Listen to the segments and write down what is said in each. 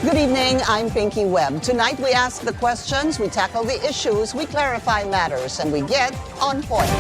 Good evening, I'm Pinky Webb. Tonight we ask the questions, we tackle the issues, we clarify matters, and we get on point.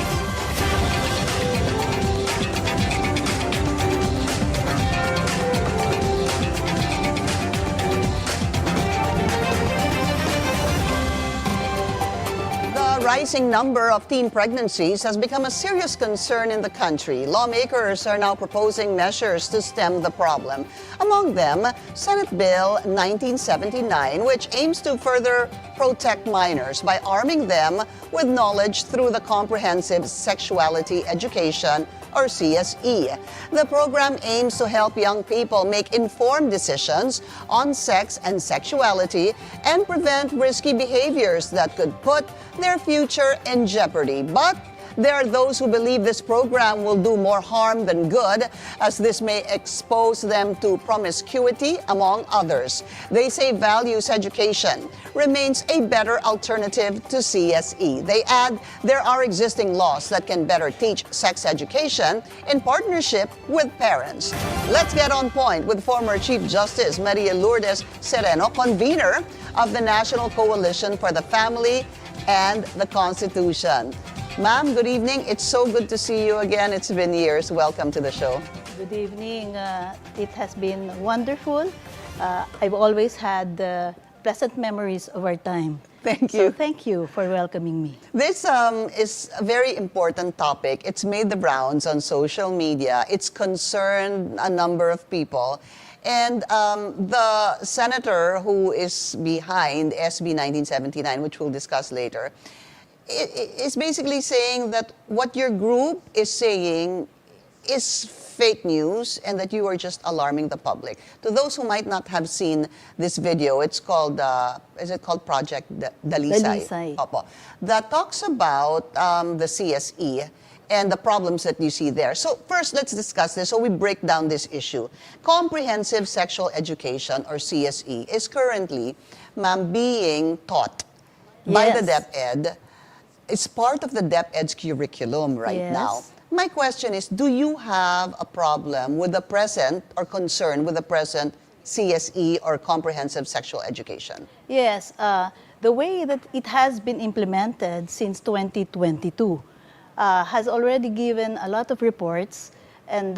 The rising number of teen pregnancies has become a serious concern in the country. Lawmakers are now proposing measures to stem the problem. Among them, Senate Bill 1979, which aims to further protect minors by arming them with knowledge through the Comprehensive Sexuality Education, or CSE. The program aims to help young people make informed decisions on sex and sexuality and prevent risky behaviors that could put their future in jeopardy. But there are those who believe this program will do more harm than good, as this may expose them to promiscuity, among others. They say values education remains a better alternative to CSE. They add there are existing laws that can better teach sex education in partnership with parents. Let's get on point with former Chief Justice Lourdes Sereno, convener of the National Coalition for the Family and the Constitution. Ma'am, good evening. It's so good to see you again. It's been years. Welcome to the show. Good evening. It has been wonderful. I've always had pleasant memories of our time. Thank you. So thank you for welcoming me. This is a very important topic. It's made the rounds on social media. It's concerned a number of people. And the senator who is behind SB 1979, which we'll discuss later, is basically saying that what your group is saying is fake news and that you are just alarming the public. To those who might not have seen this video, it's called, is it called Project Dalisay? Opo. That talks about the CSE and the problems that you see there. So first, let's discuss this so we break down this issue. Comprehensive Sexual Education, or CSE, is currently, ma'am, being taught by the DepEd. It's part of the DepEd's curriculum right now. My question is, do you have a problem with the present or concern with the present CSE, or Comprehensive Sexual Education? Yes, the way that it has been implemented since 2022 has already given a lot of reports. And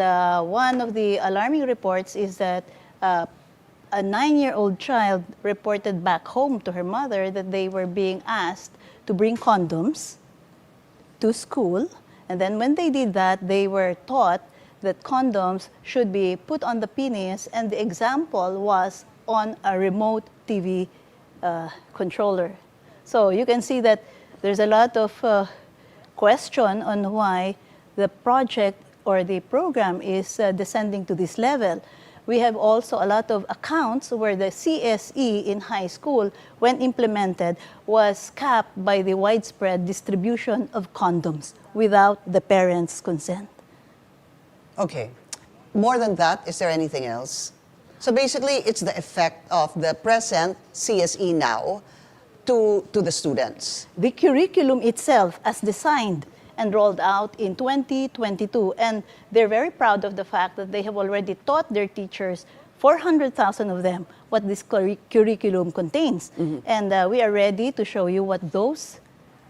one of the alarming reports is that a 9-year-old child reported back home to her mother that they were being asked to bring condoms to school. And then when they did that, they were taught that condoms should be put on the penis, and the example was on a remote TV controller. So you can see that there's a lot of question on why the project or the program is descending to this level. We have also a lot of accounts where the CSE in high school, when implemented, was capped by the widespread distribution of condoms without the parents' consent. Okay. More than that, is there anything else? So basically, it's the effect of the present CSE now to the students. The curriculum itself, as designed and rolled out in 2022. And they're very proud of the fact that they have already taught their teachers, 400,000 of them, what this curriculum contains. And we are ready to show you what those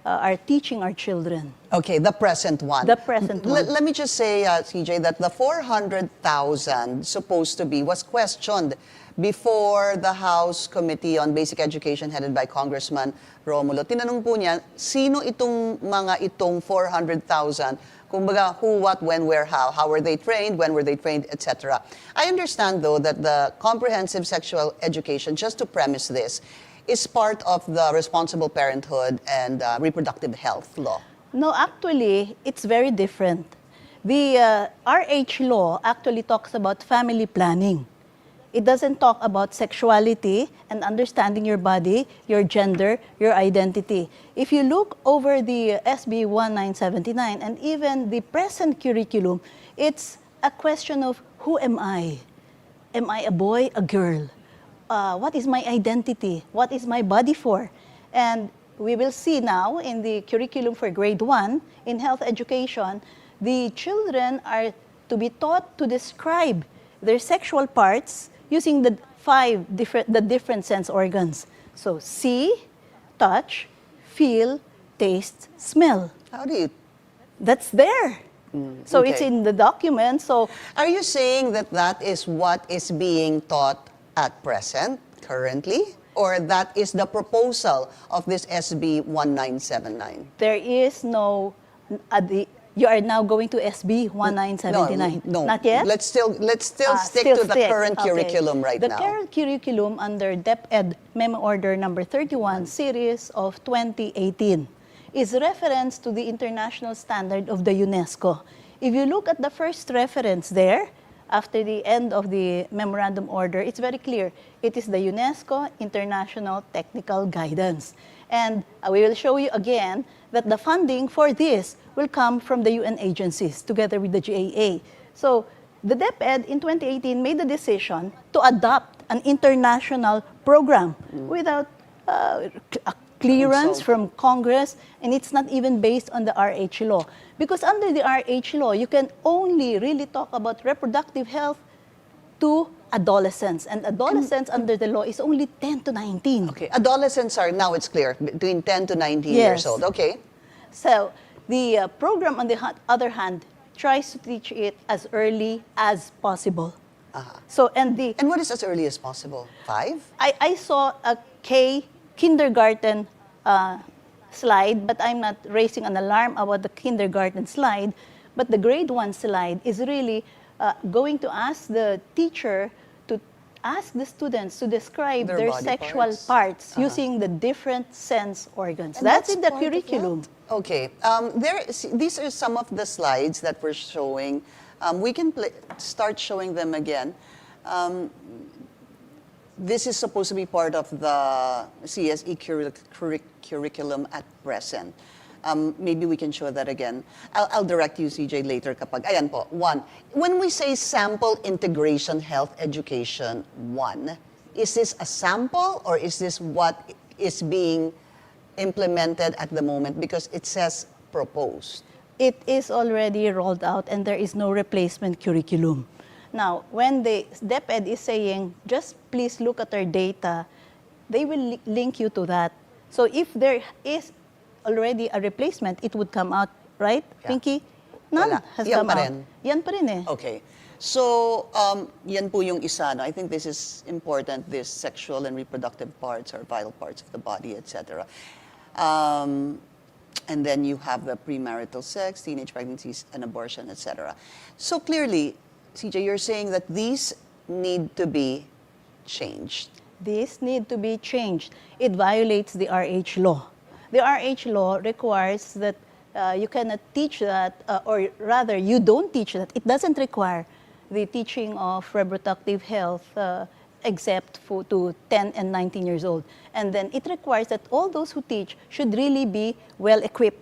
are teaching our children. Okay, the present one. The present one. Let me just say, CJ, that the 400,000 supposed to be was questioned before the House Committee on Basic Education headed by Congressman Romulo. Tinanong po niya, sino itong mga itong 400,000? Kumbaga, who, what, when, where, how were they trained, when were they trained, etc. I understand, though, that the Comprehensive Sexual Education, just to premise this, is part of the Responsible Parenthood and Reproductive Health Law. No, actually, it's very different. The RH law actually talks about family planning. It doesn't talk about sexuality and understanding your body, your gender, your identity. If you look over the SB 1979 and even the present curriculum, it's a question of who am I? Am I a boy, a girl? What is my identity? What is my body for? And we will see now in the curriculum for grade 1 in health education, the children are to be taught to describe their sexual parts using the the different sense organs. So see, touch, feel, taste, smell. How do you... That's there. So it's okay. in the document. So Are you saying that that is what is being taught at present, currently? Or that is the proposal of this SB 1979? there is no, you are now going to SB 1979. No, Not yet? Let's still stick Still to the stick. current Okay. curriculum right the now. The current curriculum under DepEd Memo Order number 31 series of 2018 is reference to the international standard of the UNESCO. If you look at the first reference there, after the end of the memorandum order, it's very clear. It is the UNESCO International Technical Guidance. And we will show you again that the funding for this will come from the UN agencies together with the GAA. So the DepEd in 2018 made the decision to adopt an international program without a clearance from Congress, and it's not even based on the RH law. Because under the RH law, you can only really talk about reproductive health to adolescents. And adolescents under the law is only 10 to 19. Okay, adolescents are, now it's clear, between 10 to 19 years old. Okay. So the program, on the other hand, tries to teach it as early as possible. So, and what is as early as possible? 5? I saw a kindergarten slide, but I'm not raising an alarm about the kindergarten slide. But the grade 1 slide is really going to ask the teacher to ask the students to describe their sexual parts using the different sense organs. That's in the curriculum. Okay. These are some of the slides that we're showing. We can start showing them again. This is supposed to be part of the CSE curriculum at present. Maybe we can show that again. I'll direct you, CJ, later kapag. Ayan po, 1. When we say sample integration health education 1, is this a sample or is this what is being implemented at the moment? Because it says proposed. It is already rolled out and there is no replacement curriculum. Now, when the DepEd is saying, just please look at our data, they will link you to that. So if there is already a replacement, it would come out, right, Pinky? None has come out. Yan pa rin eh. Okay. So, yan po yung isa. No? I think this is important, this sexual and reproductive parts or vital parts of the body, etc. And then you have the premarital sex, teenage pregnancies, and abortion, etc. So clearly, CJ, you're saying that these need to be changed. These need to be changed. It violates the RH law. The RH law requires that you cannot teach that, or rather, you don't teach that. It doesn't require the teaching of reproductive health except to 10 and 19 years old. And then it requires that all those who teach should really be well-equipped.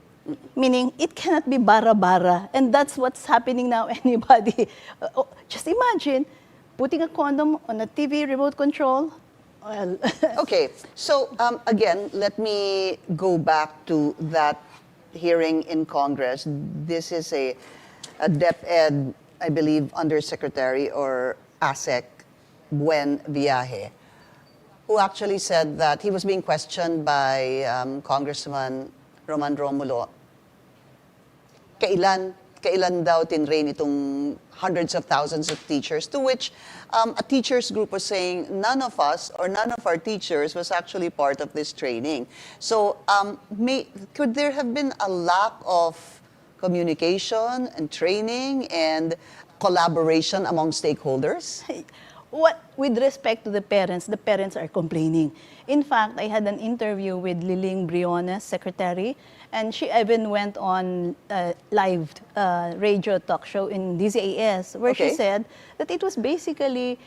Meaning, it cannot be bara-bara. And that's what's happening now. Anybody, just imagine, putting a condom on a TV remote control. Well, okay, so again, let me go back to that hearing in Congress. This is a DepEd, I believe, Undersecretary or ASEC, Buen Viaje, who actually said that he was being questioned by Congressman Roman Romulo. Kailan daw tinrain itong hundreds of thousands of teachers, to which a teachers group was saying none of us or none of our teachers was actually part of this training. So could there have been a lack of communication and training and collaboration among stakeholders? With respect to the parents are complaining. In fact, I had an interview with Liling Briones, secretary, and she even went on live radio talk show in DZAS, where she said that it was basically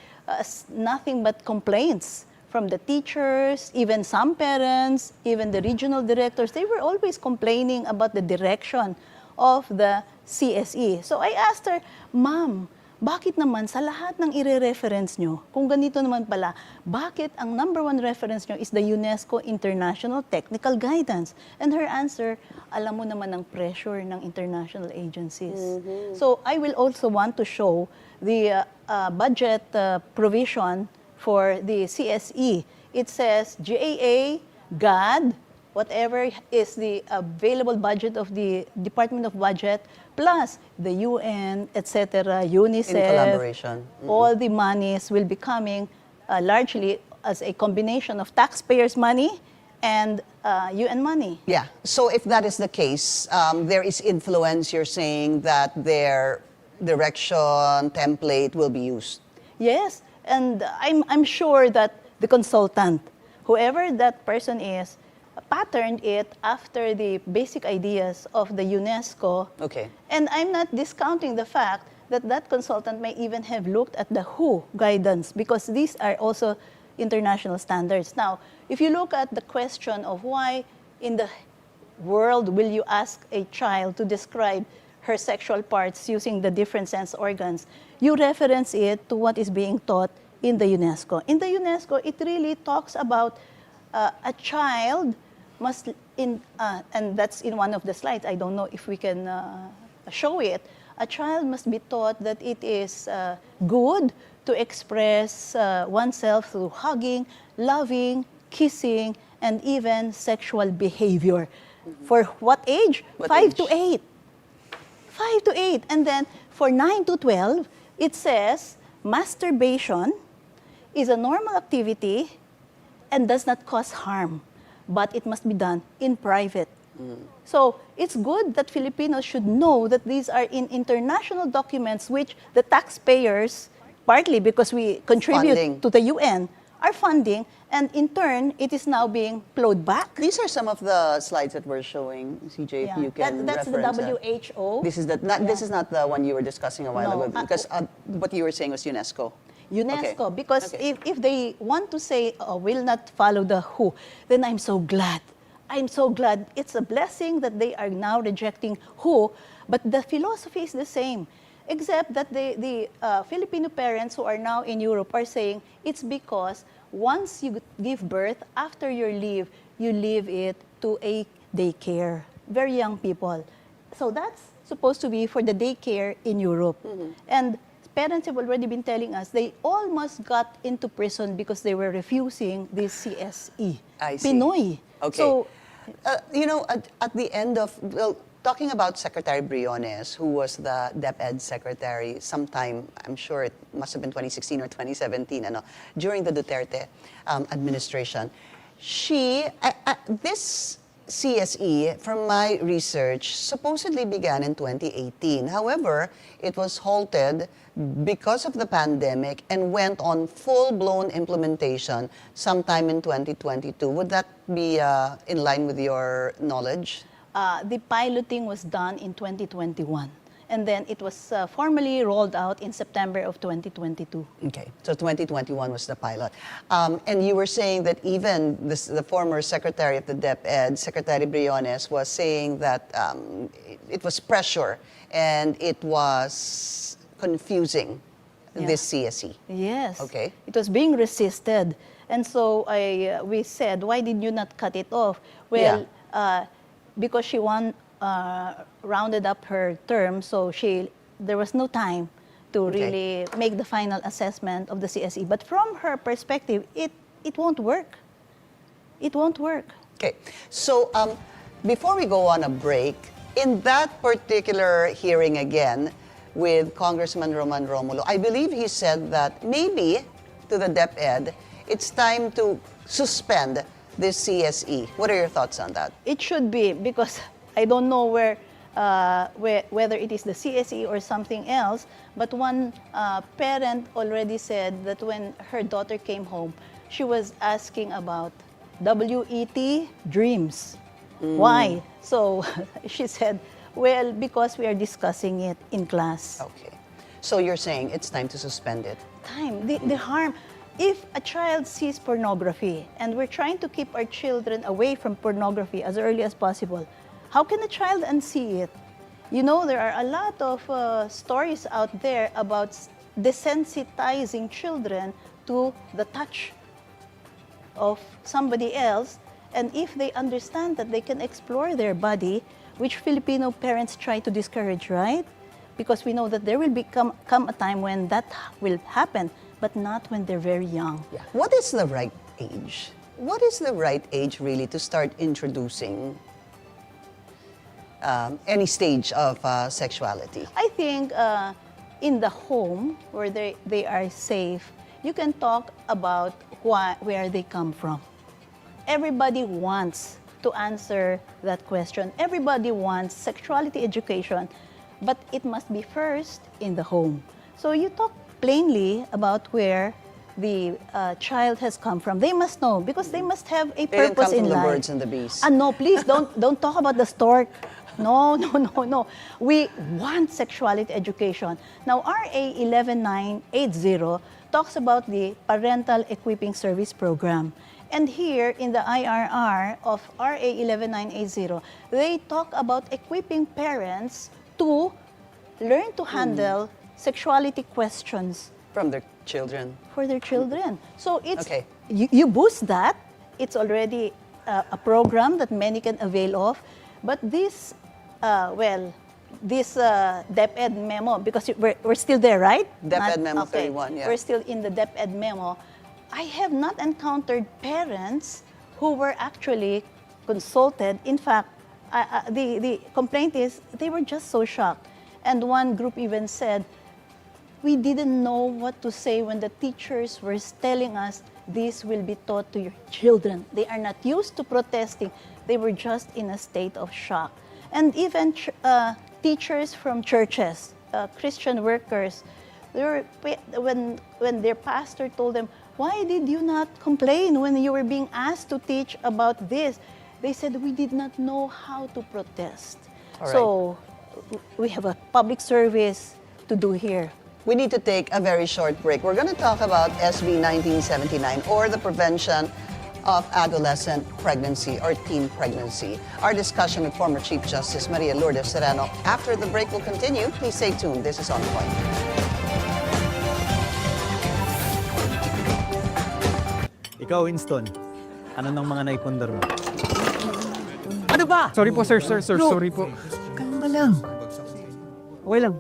nothing but complaints from the teachers, even some parents, even the regional directors. They were always complaining about the direction of the CSE. So I asked her, Ma'am, bakit naman sa lahat ng ire-reference nyo, kung ganito naman pala, bakit ang number 1 reference nyo is the UNESCO International Technical Guidance? And her answer, alam mo naman ang pressure ng international agencies. So I will also want to show the budget provision for the CSE. It says GAA, GAD, whatever is the available budget of the Department of Budget, plus the UN, etc., UNICEF. In collaboration. All the monies will be coming largely as a combination of taxpayers' money and UN money. Yeah. So if that is the case, there is influence, you're saying, that their direction template will be used. Yes, and I'm sure that the consultant, whoever that person is, patterned it after the basic ideas of the UNESCO. Okay. And I'm not discounting the fact that that consultant may even have looked at the WHO guidance, because these are also international standards. Now, if you look at the question of why in the world will you ask a child to describe her sexual parts using the different sense organs, you reference it to what is being taught in the UNESCO. In the UNESCO, it really talks about a child must, and that's in one of the slides, I don't know if we can show it, a child must be taught that it is good to express oneself through hugging, loving, kissing, and even sexual behavior. For what age? What 5 age? to 8. 5 to 8. And then for 9 to 12, it says masturbation is a normal activity and does not cause harm, but it must be done in private. So it's good that Filipinos should know that these are in international documents which the taxpayers, partly because we contribute Funding. to the UN, are funding, and in turn, it is now being plowed back. These are some of the slides that we're showing, CJ, if you can That's the reference that. WHO. This is this is not the one you were discussing a while No, ago, because what you were saying was UNESCO. UNESCO, Okay. because Okay. if they want to say, will not follow the WHO, then I'm so glad. I'm so glad. It's a blessing that they are now rejecting WHO, but the philosophy is the same, except that the Filipino parents who are now in Europe are saying it's because once you give birth, after your leave, you leave it to a daycare, very young people. So that's supposed to be for the daycare in Europe. And parents have already been telling us they almost got into prison because they were refusing this CSE. I see. Pinoy. Okay. So, At the end of, talking about Secretary Briones, who was the DepEd secretary sometime, I'm sure it must have been 2016 or 2017, during the Duterte administration, this CSE, from my research, supposedly began in 2018. However, it was halted because of the pandemic and went on full-blown implementation sometime in 2022. Would that be in line with your knowledge? the piloting was done in 2021. And then it was formally rolled out in September of 2022. Okay, so 2021 was the pilot. And you were saying that even the former Secretary of the DepEd, Secretary Briones, was saying that it was pressure and it was confusing, this CSE. Yes. Okay. It was being resisted. And so we said, why did you not cut it off? Well, because she rounded up her term, so there was no time to really make the final assessment of the CSE. But from her perspective, it won't work. It won't work. Okay, so before we go on a break, in that particular hearing again with Congressman Roman Romulo, I believe he said that maybe to the DepEd, it's time to suspend this CSE. What are your thoughts on that? It should be, because I don't know whether it is the CSE or something else, but one parent already said that when her daughter came home, she was asking about WET dreams. Why? So she said, well, because we are discussing it in class. Okay. So you're saying it's time to suspend it? The harm. If a child sees pornography, and we're trying to keep our children away from pornography as early as possible, how can a child unsee it? You know, there are a lot of stories out there about desensitizing children to the touch of somebody else. And if they understand that they can explore their body, which Filipino parents try to discourage, right? Because we know that there will come a time when that will happen. but not when they're very young. Yeah. What is the right age? What is the right age really to start introducing any stage of sexuality? I think in the home where they are safe, you can talk about where they come from. Everybody wants to answer that question. Everybody wants sexuality education, but it must be first in the home. So you talk plainly about where the child has come from. They must know because they must have a purpose in life. They didn't come from the birds and the bees. No, please don't talk about the stork. No. We want sexuality education. Now, RA 11980 talks about the Parental Equipping Service Program. And here in the IRR of RA 11980, they talk about equipping parents to learn to handle sexuality questions From their children. for their children. So it's Okay. you boost that. It's already a program that many can avail of. But this, this DepEd memo, because we're still there, right? DepEd memo 31, yeah. We're still in the DepEd memo. I have not encountered parents who were actually consulted. In fact, the complaint is they were just so shocked. And one group even said, we didn't know what to say when the teachers were telling us this will be taught to your children. They are not used to protesting. They were just in a state of shock. And even teachers from churches, Christian workers, they were, when their pastor told them, why did you not complain when you were being asked to teach about this? They said, we did not know how to protest. All right. So we have a public service to do here. We need to take a very short break. We're going to talk about SB 1979, or the Prevention of Adolescent Pregnancy or Teen Pregnancy. Our discussion with former Chief Justice Maria Lourdes Sereno. After the break will continue. Please stay tuned. This is On Point. Ikaw, Winston, ano nang mga naipundar mo? Ano ba? Sorry po, sir. Sorry po. Kalma lang. Okay lang.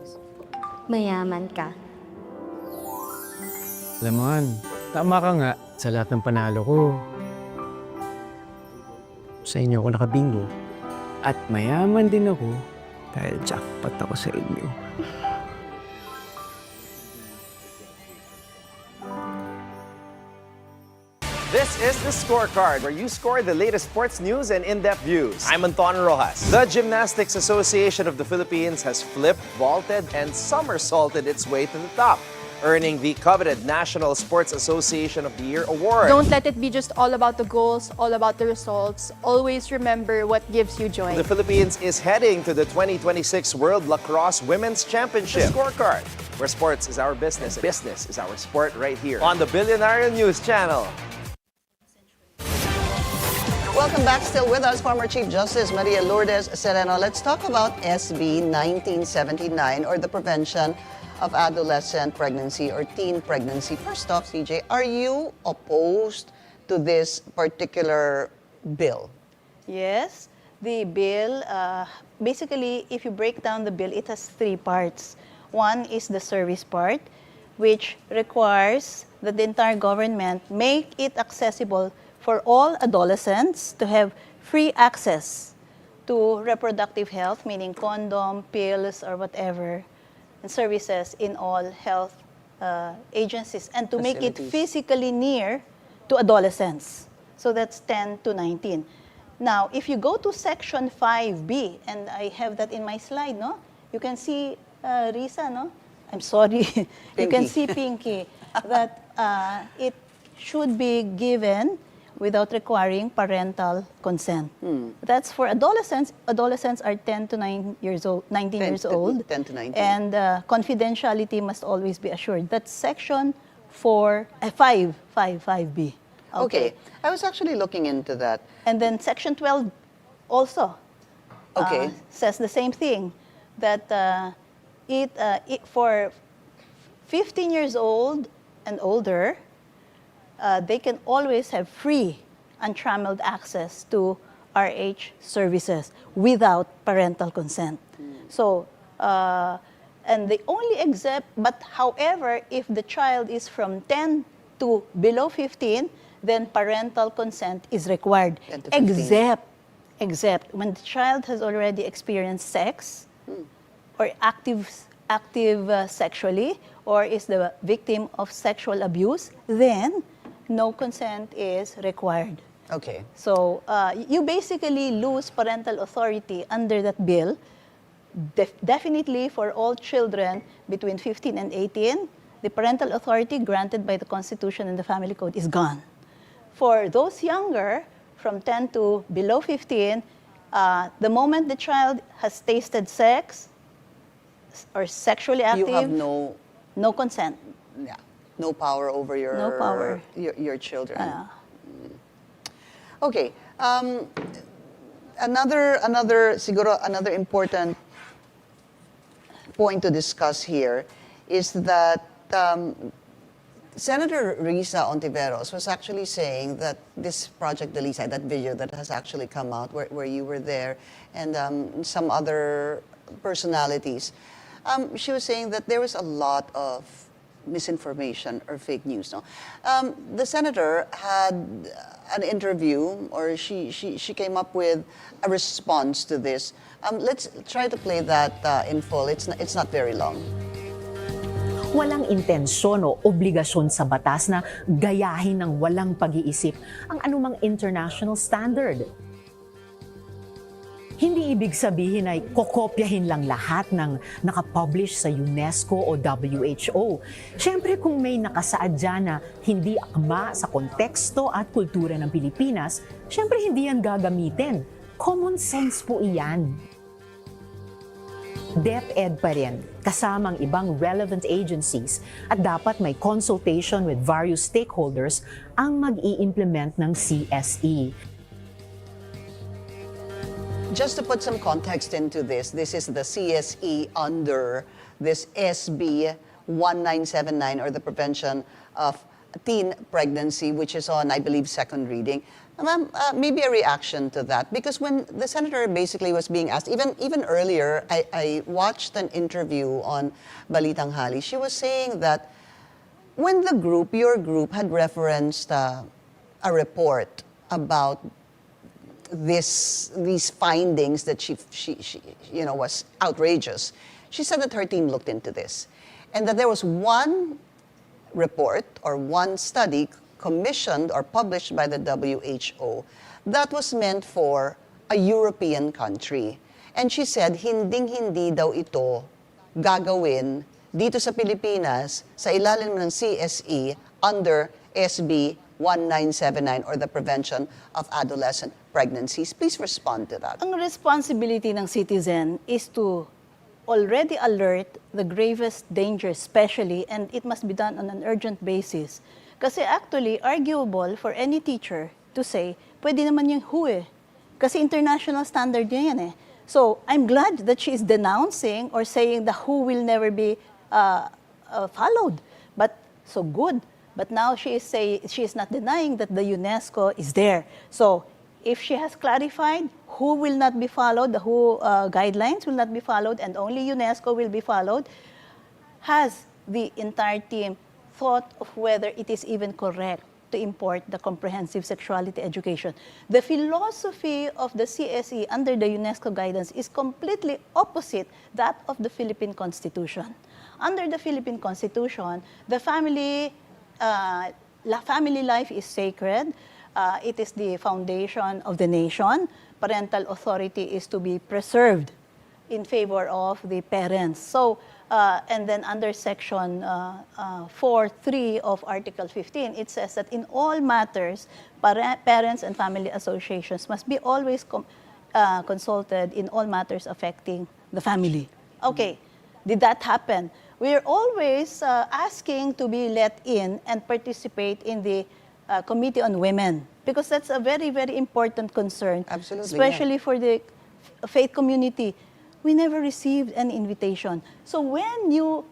Mayaman ka. Alam mo, Han, tama ka nga sa lahat ng panalo ko. Sa inyo ako nakabingo. At mayaman din ako dahil jackpot ako sa inyo. This is the Scorecard, where you score the latest sports news and in-depth views. I'm Anton Rojas. The Gymnastics Association of the Philippines has flipped, vaulted, and somersaulted its way to the top, earning the coveted National Sports Association of the Year award. Don't let it be just all about the goals, all about the results. Always remember what gives you joy. The Philippines is heading to the 2026 World Lacrosse Women's Championship. The Scorecard, where sports is our business and business is our sport, right here on the Billionaire News Channel. Welcome back. Still with us, former Chief Justice Maria Lourdes Sereno. Let's talk about SB 1979, or the Prevention of Adolescent Pregnancy or Teen Pregnancy. First off, CJ, are you opposed to this particular bill? Yes, the bill, basically, if you break down the bill, it has three parts. One is the service part, which requires that the entire government make it accessible for all adolescents to have free access to reproductive health, meaning condom, pills, or whatever, and services in all health agencies, and to make it Facilities. physically near to adolescents. So that's 10 to 19. Now, if you go to Section 5B, and I have that in my slide, no? You can see Risa, no? I'm sorry. You can see Pinky, that it should be given without requiring parental consent. That's for adolescents. Adolescents are 10 to 19 years old. 10 to 19. And confidentiality must always be assured. That's Section 5B. Okay. I was actually looking into that. And then Section 12 also Okay. says the same thing, that it for 15 years old and older, they can always have free, untrammeled access to RH services without parental consent. So, And they only accept, but however, if the child is from 10 to below 15, then parental consent is required. 10 to 15. Except when the child has already experienced sex or active sexually, or is the victim of sexual abuse, then no consent is required. Okay. So you basically lose parental authority under that bill. Definitely for all children between 15 and 18, the parental authority granted by the Constitution and the Family Code is gone. For those younger, from 10 to below 15, the moment the child has tasted sex or sexually active, You have no, no consent. yeah, no power over your No power. your children. Okay. Another important point to discuss here is that Senator Risa Ontiveros was actually saying that this Project Dalisay, that video that has actually come out where you were there, and some other personalities, she was saying that there was a lot of misinformation or fake news. No? The senator had an interview, or she came up with a response to this. Let's try to play that in full. It's not very long. Walang intensyon o obligasyon sa batas na gayahin ng walang pag-iisip ang anumang international standard. Hindi ibig sabihin ay kokopyahin lang lahat ng nakapublish sa UNESCO o WHO. Siyempre kung may nakasaad dyan na hindi akma sa konteksto at kultura ng Pilipinas, siyempre hindi yan gagamitin. Common sense po iyan. DepEd pa rin, kasamang ibang relevant agencies at dapat may consultation with various stakeholders ang mag-i-implement ng CSE. Just to put some context into this is the CSE under this SB 1979, or the Prevention of Teen Pregnancy, which is on, I believe, second reading. Ma'am, maybe a reaction to that, because when the senator basically was being asked, even earlier, I watched an interview on Balitang Hali. She was saying that when your group had referenced a report about these findings that she was outrageous, she said that her team looked into this, and that there was one report or one study commissioned or published by the WHO that was meant for a European country. And she said, hinding-hindi daw ito gagawin dito sa Pilipinas sa ilalim ng CSE under SB 1979, or the Prevention of Adolescent Pregnancies. Please respond to that. Ang responsibility ng citizen is to already alert the gravest danger, especially, and it must be done on an urgent basis. Kasi actually, arguable for any teacher to say, pwede naman yung WHO eh. Kasi international standard niya yan eh. So, I'm glad that she is denouncing or saying the WHO will never be followed. But, so good. But now she is not denying that the UNESCO is there. So, if she has clarified, WHO will not be followed, the WHO guidelines will not be followed, and only UNESCO will be followed, has the entire team thought of whether it is even correct to import the Comprehensive Sexuality Education. The philosophy of the CSE under the UNESCO guidance is completely opposite that of the Philippine Constitution. Under the Philippine Constitution, the family life is sacred. It is the foundation of the nation. Parental authority is to be preserved in favor of the parents. So, and then under Section 4.3 of Article 15, it says that in all matters, parents and family associations must be always consulted in all matters affecting the family. Okay, did that happen? We're always asking to be let in and participate in the Committee on Women, because that's a very, very important concern. Absolutely, especially for the faith community. We never received an invitation. So when you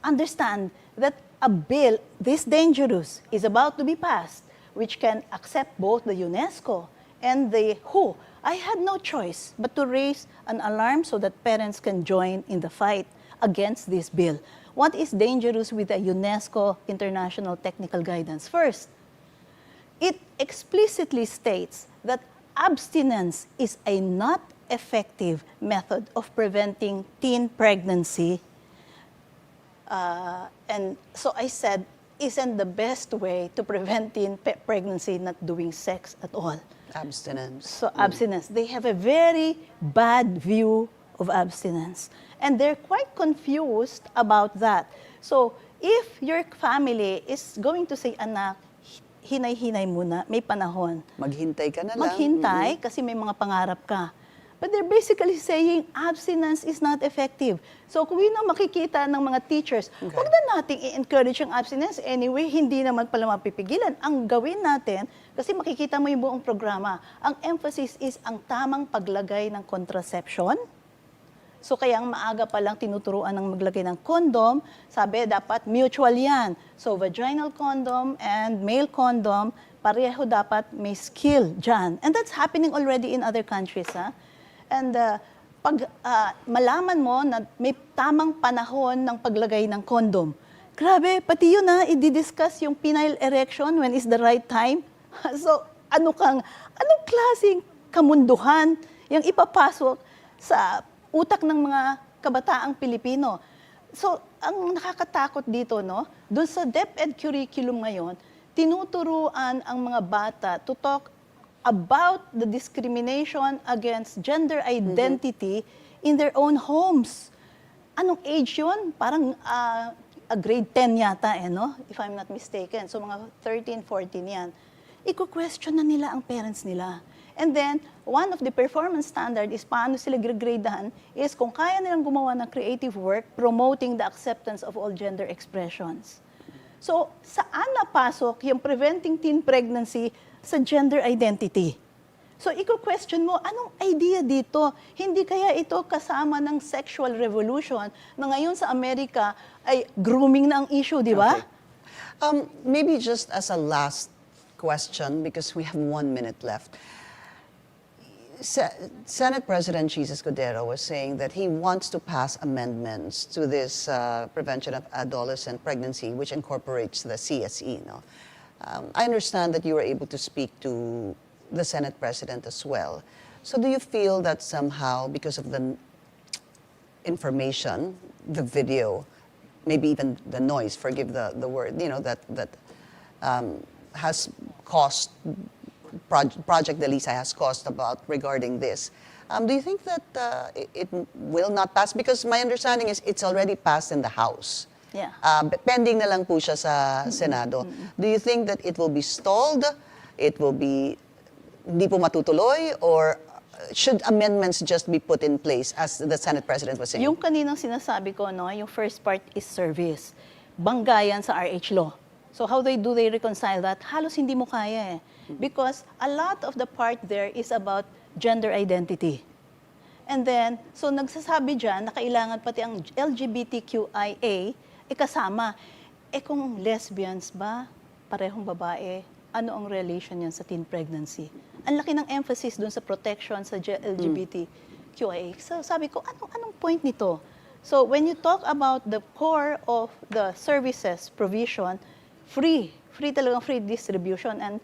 understand that a bill this dangerous is about to be passed, which can accept both the UNESCO and the WHO, I had no choice but to raise an alarm so that parents can join in the fight. against this bill. What is dangerous with the UNESCO International Technical Guidance? First, it explicitly states that abstinence is a not effective method of preventing teen pregnancy. And so I said, isn't the best way to prevent teen pregnancy not doing sex at all? Abstinence. So abstinence. They have a very bad view of abstinence. And they're quite confused about that. So if your family is going to say, anak, hinay-hinay muna, may panahon. Maghintay ka na lang. Maghintay kasi may mga pangarap ka. But they're basically saying abstinence is not effective. So kung yun ang makikita ng mga teachers, huwag na nating i-encourage yung abstinence. Anyway, hindi naman pala mapipigilan. Ang gawin natin, kasi makikita mo yung buong programa, ang emphasis is ang tamang paglagay ng contraception. So kaya ang maaga pa lang tinuturuan ng maglagay ng condom, sabi dapat mutual yan. So vaginal condom and male condom, pareho dapat may skill dyan. And that's happening already in other countries. And pag malaman mo na may tamang panahon ng paglagay ng condom, grabe, pati yun i-discuss yung penile erection when is the right time. So anong klaseng kamunduhan yung ipapasok sa utak ng mga kabataang Pilipino. So, ang nakakatakot dito, doon sa DepEd curriculum ngayon, tinuturuan ang mga bata to talk about the discrimination against gender identity in their own homes. Anong age yun? Parang grade 10 yata, if I'm not mistaken. So, mga 13, 14 yan. Iko-question na nila ang parents nila. And then, one of the performance standard is paano sila gradehan is kung kaya nilang gumawa ng creative work promoting the acceptance of all gender expressions. So, saan napasok yung preventing teen pregnancy sa gender identity? So, iko-question mo, anong idea dito? Hindi kaya ito kasama ng sexual revolution na ngayon sa Amerika ay grooming na ang issue, di ba? Okay. Maybe just as a last question, because we have 1 minute left. Senate President Jesus Cordero was saying that he wants to pass amendments to this prevention of adolescent pregnancy, which incorporates the CSE. I understand that you were able to speak to the Senate President as well. So do you feel that somehow, because of the information, the video, maybe even the noise, forgive the word, that has caused Project Delisa has caused about regarding this. Do you think that it will not pass? Because my understanding is it's already passed in the House. Yeah. Pending na lang po siya sa Senado. Do you think that it will be stalled? It will be hindi po matutuloy? Or should amendments just be put in place as the Senate President was saying? Yung kaninang sinasabi ko, yung first part is service. Banggayan sa RH law. So how do they reconcile that? Halos hindi mo kaya Because a lot of the part there is about gender identity. And then, so nagsasabi dyan na kailangan pati ang LGBTQIA kasama. Kung lesbians ba, parehong babae, ano ang relation yan sa teen pregnancy? Ang laki ng emphasis dun sa protection sa LGBTQIA. So sabi ko, anong point nito? So when you talk about the core of the services provision, free talagang free distribution, and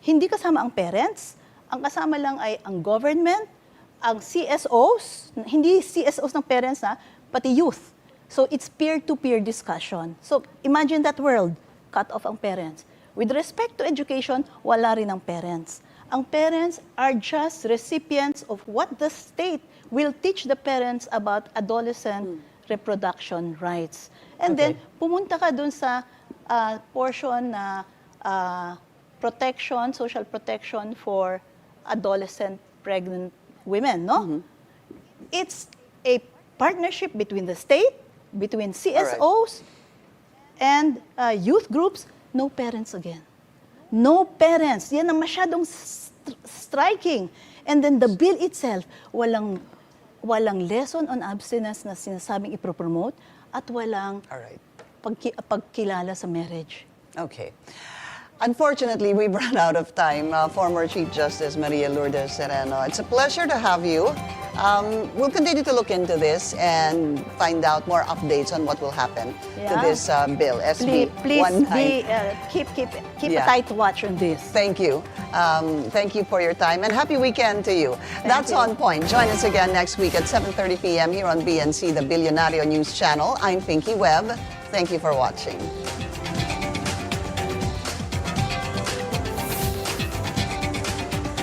hindi kasama ang parents, ang kasama lang ay ang government, ang CSOs, hindi CSOs ng parents pati youth. So it's peer-to-peer discussion. So imagine that world, cut off ang parents. With respect to education, wala rin ang parents. Ang parents are just recipients of what the state will teach the parents about adolescent reproduction rights. And then, pumunta ka dun sa portion na protection, social protection for adolescent pregnant women, It's a partnership between the state, between CSOs, and youth groups. No parents again. No parents. Yan ang masyadong striking. And then the bill itself, walang lesson on abstinence na sinasabing ipropromote at walang pagkilala sa marriage. Okay. Unfortunately, we've run out of time. Former Chief Justice Maria Lourdes Sereno, it's a pleasure to have you We'll continue to look into this and find out more updates on what will happen to Yeah. this bill, SB Please 19. keep Yeah. a tight watch on this. Thank you. Thank you for your time and happy weekend to you. That's you. On Point. Join us again next week at 7:30 p.m. here on BNC, the Billionario News Channel. I'm Pinky Webb. Thank you for watching.